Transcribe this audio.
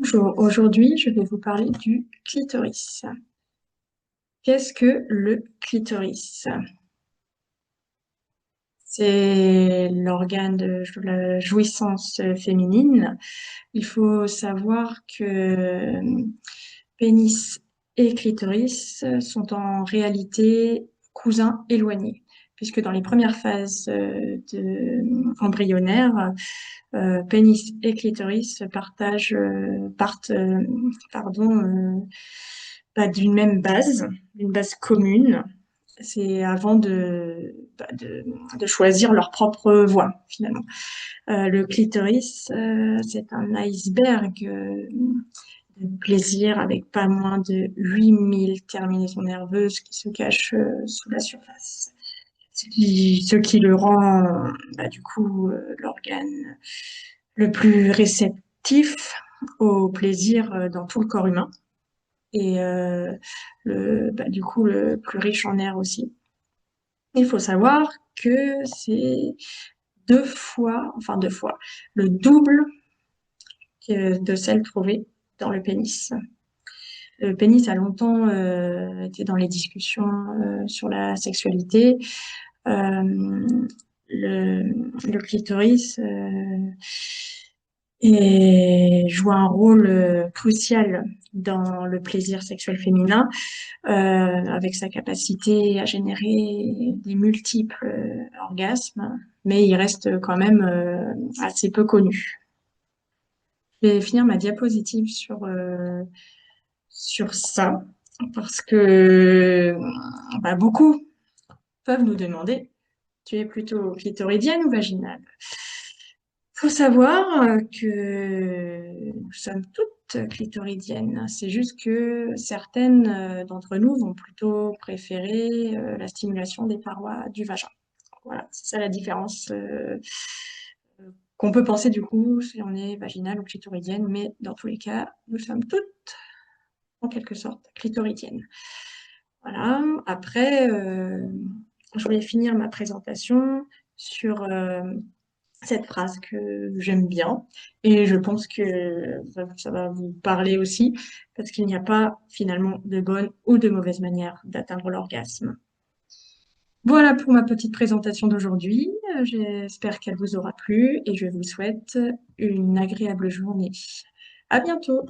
Bonjour, aujourd'hui je vais vous parler du clitoris. Qu'est-ce que le clitoris? C'est l'organe de la jouissance féminine. Il faut savoir que pénis et clitoris sont en réalité cousins éloignés, puisque dans les premières phases embryonnaires, pénis et clitoris partent d'une même base, d'une base commune. C'est avant de choisir leur propre voie, finalement. Le clitoris, c'est un iceberg de plaisir avec pas moins de 8000 terminaisons nerveuses qui se cachent sous la surface. Ce qui le rend, du coup, l'organe le plus réceptif au plaisir dans tout le corps humain et du coup le plus riche en air aussi. Il faut savoir que c'est deux fois, le double de celle trouvée dans le pénis. Le pénis a longtemps été dans les discussions sur la sexualité. Euh, le clitoris joue un rôle crucial dans le plaisir sexuel féminin, avec sa capacité à générer des multiples orgasmes, mais il reste quand même assez peu connu. Je vais finir ma diapositive sur ça, parce que beaucoup peuvent nous demander, tu es plutôt clitoridienne ou vaginale? Faut savoir que nous sommes toutes clitoridiennes. C'est juste que certaines d'entre nous vont plutôt préférer la stimulation des parois du vagin. Voilà, c'est ça la différence qu'on peut penser du coup si on est vaginale ou clitoridienne, mais dans tous les cas, nous sommes toutes en quelque sorte clitoridiennes. Voilà. Après, je voulais finir ma présentation sur cette phrase que j'aime bien et je pense que ça va vous parler aussi parce qu'il n'y a pas finalement de bonne ou de mauvaise manière d'atteindre l'orgasme. Voilà pour ma petite présentation d'aujourd'hui. J'espère qu'elle vous aura plu et je vous souhaite une agréable journée. À bientôt!